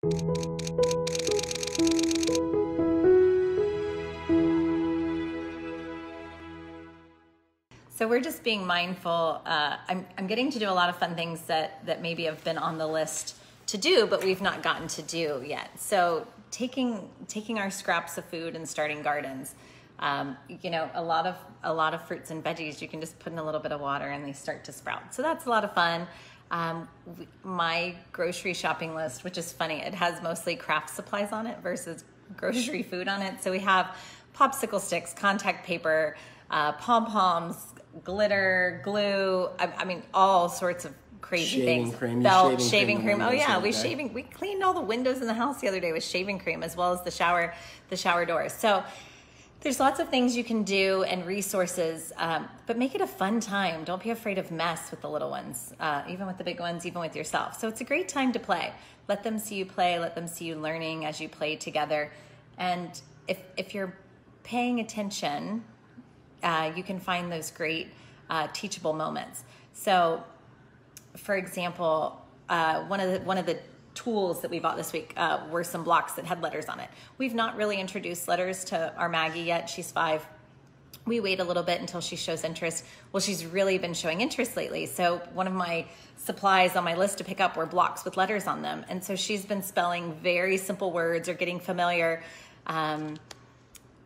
So we're just being mindful. I'm getting to do a lot of fun things that maybe have been on the list to do, but we've not gotten to do yet. So taking our scraps of food and starting gardens. You know, a lot of fruits and veggies, you can just put in a little bit of water and they start to sprout. So that's a lot of fun. My grocery shopping list, which is funny, it has mostly craft supplies on it versus grocery food on it. So we have popsicle sticks, contact paper, pom-poms, glitter, glue, I mean, all sorts of crazy things. Shaving cream. Oh yeah, we cleaned all the windows in the house the other day with shaving cream, as well as the shower doors. So there's lots of things you can do and resources, but make it a fun time. Don't be afraid of mess with the little ones, even with the big ones, even with yourself. So it's a great time to play. Let them see you play. Let them see you learning as you play together. And if you're paying attention, you can find those great teachable moments. So, for example, one of the tools that we bought this week were some blocks that had letters on it. We've not really introduced letters to our Maggie yet. She's 5. We wait a little bit until she shows interest. Well, she's really been showing interest lately. So one of my supplies on my list to pick up were blocks with letters on them. And so she's been spelling very simple words or getting familiar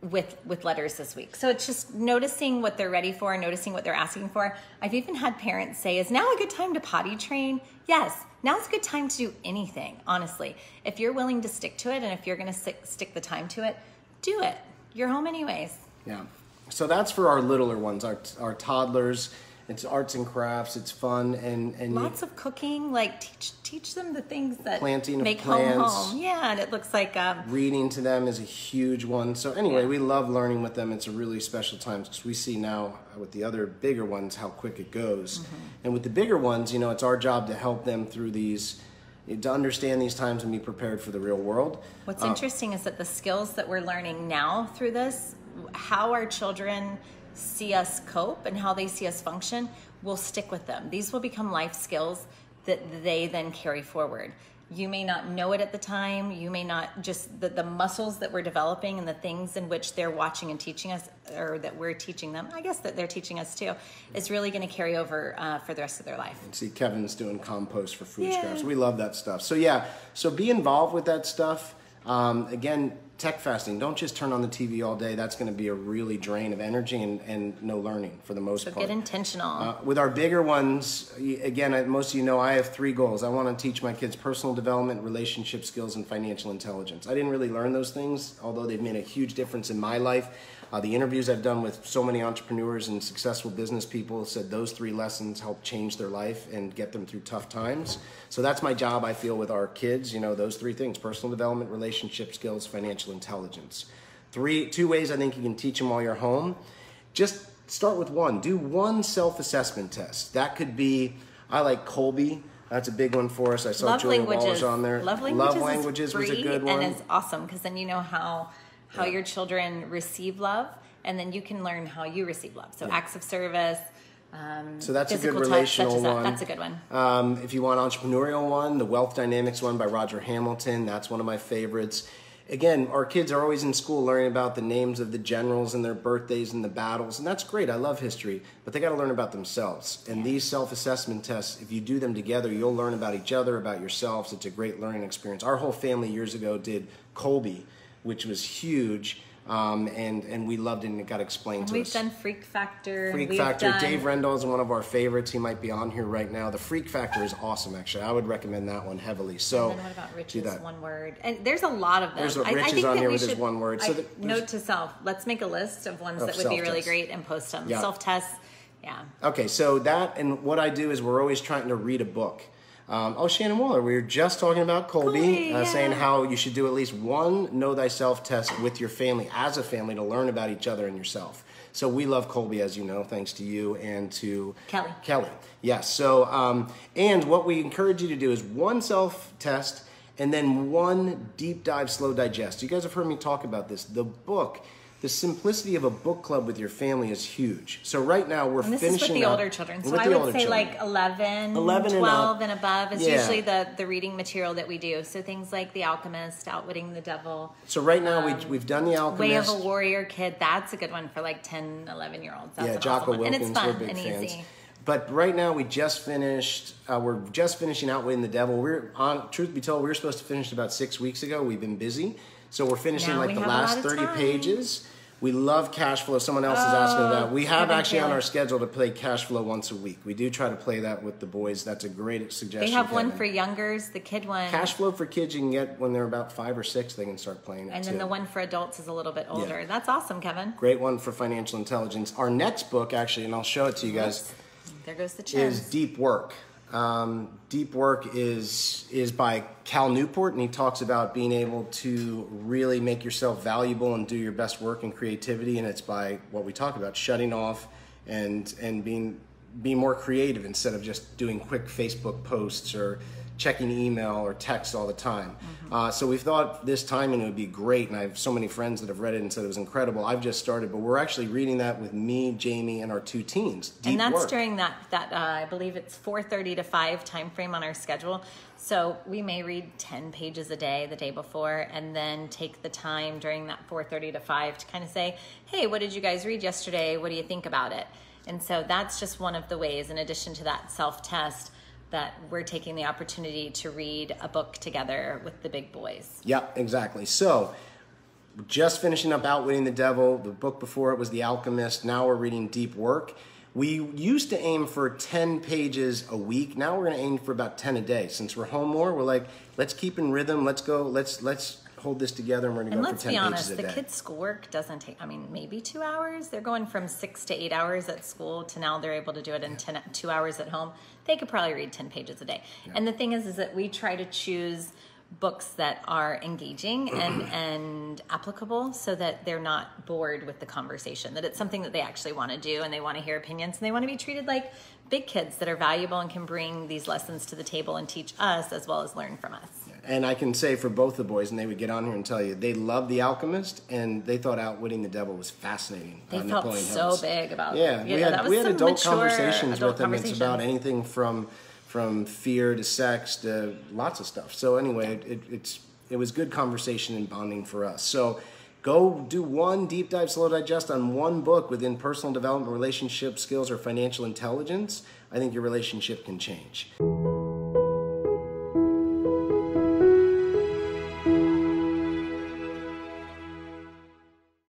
with letters this week. So it's just noticing what they're ready for, noticing what they're asking for. I've even had parents say, is now a good time to potty train? Yes, now's a good time to do anything, honestly. If you're willing to stick to it, and if you're gonna stick the time to it, do it. You're home anyways. Yeah, so that's for our littler ones, our toddlers. It's arts and crafts, it's fun, and lots of cooking, like teach them the things that planting make of plants. home. Yeah, and it looks like reading to them is a huge one. So anyway, we love learning with them. It's a really special time because we see now with the other bigger ones how quick it goes. Mm-hmm. And with the bigger ones, you know, it's our job to help them through these, to understand these times and be prepared for the real world. What's interesting is that the skills that we're learning now through this, how our children see us cope and how they see us function, will stick with them. These will become life skills that they then carry forward. You may not know it at the time. You may not, just the muscles that we're developing and the things in which they're watching and teaching us, or that we're teaching them, I guess that they're teaching us too, is really going to carry over for the rest of their life. And see, Kevin's doing compost for food scraps. We love that stuff. So yeah, so be involved with that stuff. Again, tech fasting, don't just turn on the TV all day. That's going to be a really drain of energy and no learning for the most part. So get intentional. With our bigger ones, again, most of you know I have 3 goals. I want to teach my kids personal development, relationship skills, and financial intelligence. I didn't really learn those things, although they've made a huge difference in my life. The interviews I've done with so many entrepreneurs and successful business people said those 3 lessons help change their life and get them through tough times. So that's my job, I feel, with our kids, you know, those 3 things: personal development, relationship skills, financial intelligence. 2 ways I think you can teach them while you're home. Just start with 1. Do 1 self-assessment test. That could be, I like Colby. That's a big one for us. I saw Julia Waller's on there. Love Languages was a good one. And it's awesome because then you know how your children receive love, and then you can learn how you receive love. So acts of service, so that's a good relational one. That's a good one. If you want entrepreneurial one, the Wealth Dynamics one by Roger Hamilton, that's one of my favorites. Again, our kids are always in school learning about the names of the generals and their birthdays and the battles, and that's great. I love history, but they got to learn about themselves. And these self-assessment tests, if you do them together, you'll learn about each other, about yourselves. It's a great learning experience. Our whole family years ago did Colby, which was huge, and we loved it, and it got explained to us. We've done Freak Factor. Dave Rendell is one of our favorites. He might be on here right now. The Freak Factor is awesome, actually. I would recommend that one heavily. So, and then what about Rich is one word? And there's a lot of them. There's Rich is on here with his one word. So note to self, let's make a list of ones that would be really great and post them. Yeah. Self-tests, yeah. Okay, so that, and what I do is we're always trying to read a book. Shannon Waller, we were just talking about Colby, saying how you should do at least 1 Know Thyself test with your family, as a family, to learn about each other and yourself. So we love Colby, as you know, thanks to you and to Kelly. Yes. So, and what we encourage you to do is 1 self-test and then 1 deep dive, slow digest. You guys have heard me talk about this. The book the simplicity of a book club with your family is huge. So right now we're and finishing this is with the older children. So I would say like 11 12 and above is usually the reading material that we do. So things like The Alchemist, Outwitting the Devil. So right now we've done The Alchemist. Way of a Warrior Kid. That's a good one for like 10, 11-year-olds. That's an Jocko awesome one. Wilkins, And it's fun we're big and fans. easy. But right now we just finished, we're just finishing Outwitting the Devil. Truth be told, we were supposed to finish about 6 weeks ago. We've been busy. So we're finishing Now like we the have a last lot of 30 time. pages. We love cash flow. Someone else is asking about. We have Kevin actually on Taylor. our schedule to play cash flow once a week. We do try to play that with the boys. That's a great suggestion. They have one Kevin. for youngers, the kid one. Cash flow for kids you can get when they're about 5 or 6. They can start playing it And too. then the one for adults is a little bit older. That's awesome, Kevin. Great one for financial intelligence. Our next book, actually, and I'll show it to you guys, There goes the is chins. Deep Work. Deep Work is by Cal Newport, and he talks about being able to really make yourself valuable and do your best work and creativity. And it's by what we talk about, shutting off and being more creative instead of just doing quick Facebook posts or checking email or text all the time. So we thought this timing would be great, and I have so many friends that have read it and said it was incredible. I've just started, but we're actually reading that with me, Jamie, and our 2 teens. Deep And that's Work. during that I believe it's 4:30 to 5 time frame on our schedule. So we may read 10 pages a day the day before, and then take the time during that 4:30 to 5 to kind of say, hey, what did you guys read yesterday? What do you think about it? And so that's just one of the ways, in addition to that self-test, that we're taking the opportunity to read a book together with the big boys. Yep, exactly. So, just finishing up Outwitting the Devil. The book before it was The Alchemist. Now we're reading Deep Work. We used to aim for 10 pages a week. Now we're going to aim for about 10 a day. Since we're home more, we're like, let's keep in rhythm. Let's go. Let's hold this together, and we're going to go for 10 pages a day. And let's be honest, the kids' schoolwork doesn't take, maybe 2 hours. They're going from 6 to 8 hours at school to now they're able to do it in 2 hours at home. They could probably read 10 pages a day. Yeah. And the thing is that we try to choose books that are engaging and applicable so that they're not bored with the conversation, that it's something that they actually want to do and they want to hear opinions and they want to be treated like big kids that are valuable and can bring these lessons to the table and teach us as well as learn from us. And I can say for both the boys, and they would get on here and tell you, they loved The Alchemist, and they thought Outwitting the Devil was fascinating. They felt Napoleon so Hill's. big about it. Yeah, we had adult conversations with them. It's about anything anything from fear to sex to lots of stuff. So anyway, it was good conversation and bonding for us. So go do one deep dive, slow digest on one book within personal development, relationship skills, or financial intelligence. I think your relationship can change.